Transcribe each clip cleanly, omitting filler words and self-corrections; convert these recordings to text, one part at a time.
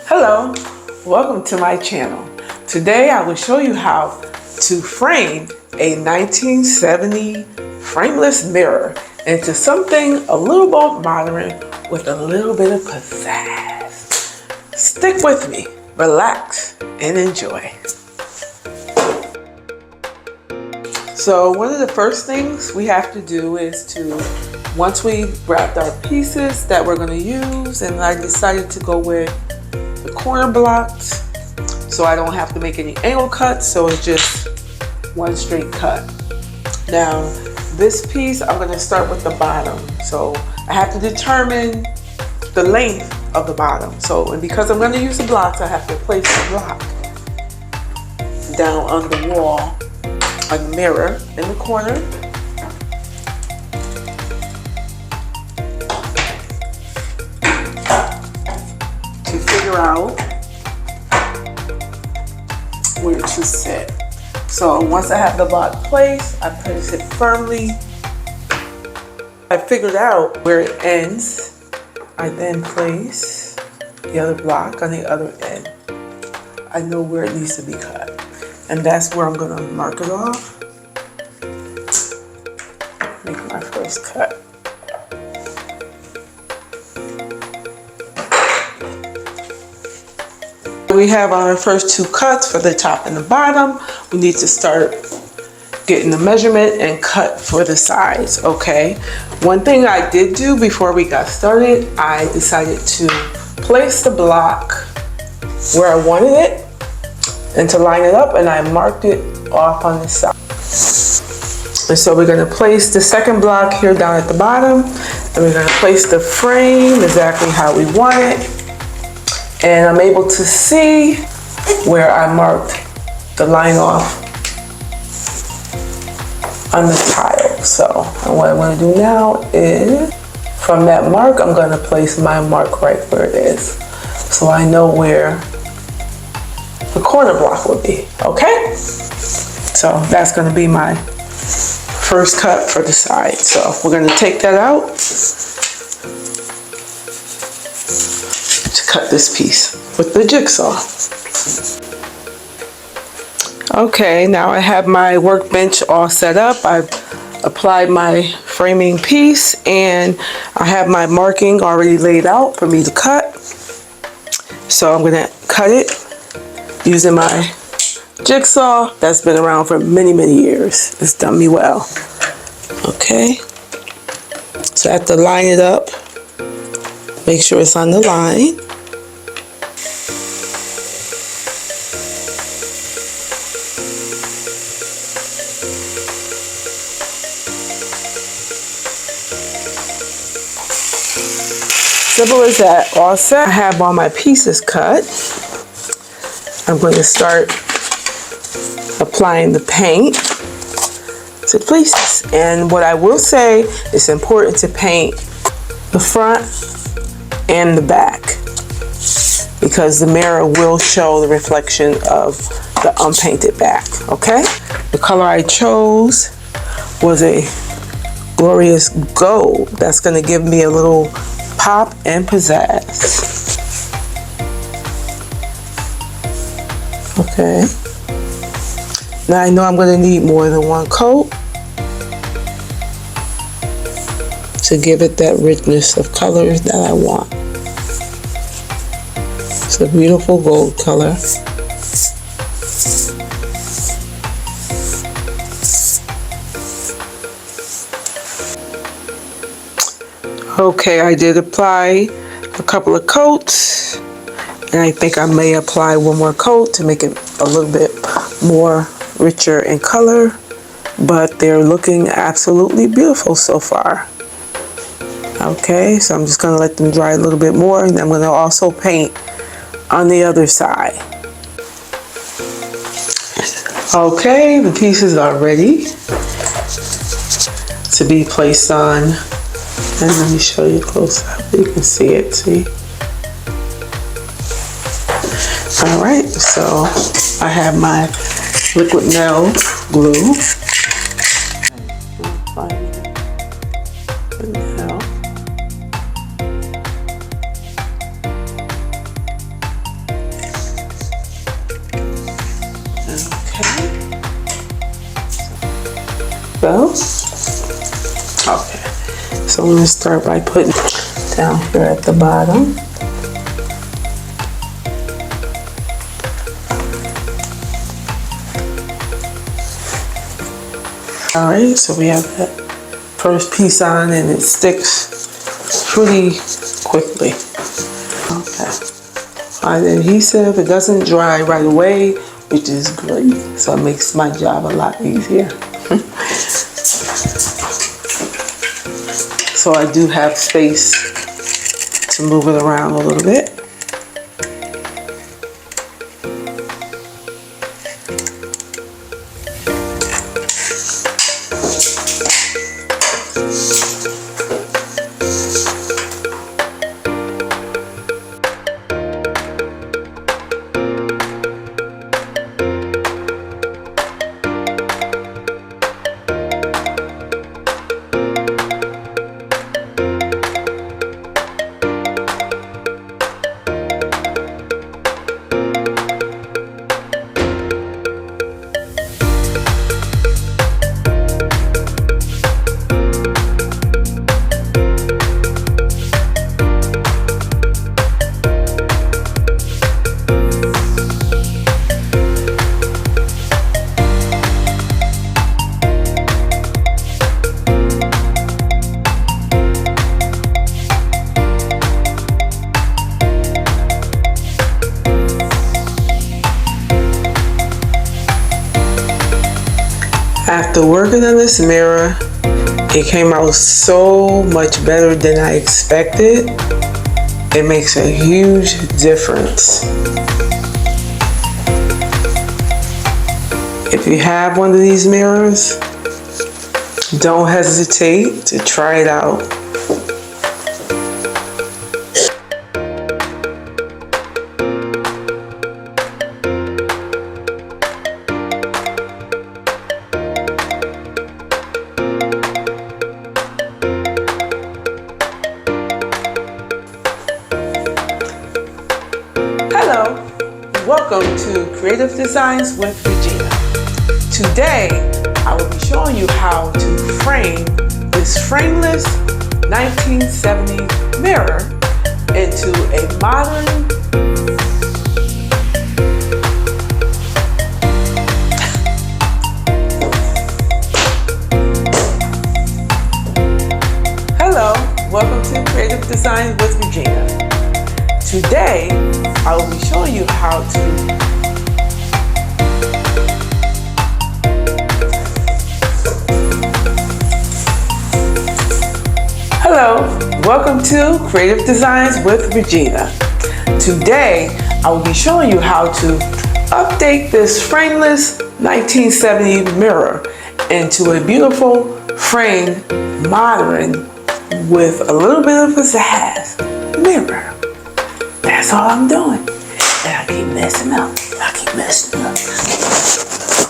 Hello, welcome to my channel. Today I will show you how to frame a 1970 frameless mirror into something a little more modern with a little bit of pizzazz. Stick with me, relax, and enjoy. So one of the first things we have to do is once we've wrapped our pieces that we're going to use, and I decided to go with the corner blocks so I don't have to make any angle cuts, so it's just one straight cut. Now this piece I'm going to start with the bottom, so I have to determine the length of the bottom. And because I'm going to use the blocks, I have to place the block down on the wall, a mirror in the corner. To figure out where to sit. So once I have the block placed, I place it firmly. I figured out where it ends. I then place the other block on the other end. I know where it needs to be cut. And that's where I'm going to mark it off. Make my first cut. We have our first two cuts for the top and the bottom. We need to start getting the measurement and cut for the sides, okay? One thing I did do before we got started, I decided to place the block where I wanted it and to line it up, and I marked it off on the side. And so we're gonna place the second block here down at the bottom, and we're gonna place the frame exactly how we want it. And I'm able to see where I marked the line off on the tile. So what I'm gonna do now is, from that mark, I'm gonna place my mark right where it is. So I know where the corner block will be, okay? So that's gonna be my first cut for the side. So we're gonna take that out to cut this piece with the jigsaw. Okay, now I have my workbench all set up. I've applied my framing piece and I have my marking already laid out for me to cut. So I'm gonna cut it using my jigsaw that's been around for many, many years. It's done me well. Okay, so I have to line it up, make sure it's on the line. Simple as that. All set. I have all my pieces cut. I'm going to start applying the paint to the pieces. And what I will say, it's important to paint the front and the back, because the mirror will show the reflection of the unpainted back, okay? The color I chose was a glorious gold. That's going to give me a little pop and pizzazz. Okay. Now I know I'm going to need more than one coat to give it that richness of colors that I want. It's a beautiful gold color. Okay, I did apply a couple of coats, and I think I may apply one more coat to make it a little bit more richer in color, but they're looking absolutely beautiful so far. Okay, so I'm just gonna let them dry a little bit more, and I'm gonna also paint on the other side. Okay, the pieces are ready to be placed on. And let me show you close up. You can see it, see? All right, so I have my liquid nail glue. Okay, so I'm gonna start by putting down here at the bottom. All right, so we have that first piece on and it sticks pretty quickly. Okay, the adhesive, it doesn't dry right away, which is great. So it makes my job a lot easier. So I do have space to move it around a little bit. After working on this mirror, it came out so much better than I expected. It makes a huge difference. If you have one of these mirrors, don't hesitate to try it out. Hello, welcome to Creative Designs with Regina. Today, I will be showing you how to frame this frameless 1970 mirror into a modern Hello, welcome to Creative Designs with Regina. Today, I will be showing you how to Hello, welcome to Creative Designs with Regina. Today, I will be showing you how to update this frameless 1970 mirror into a beautiful framed modern with a little bit of pizzazz mirror. That's all I'm doing. And I keep messing up.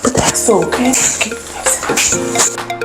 But that's okay. I keep messing up.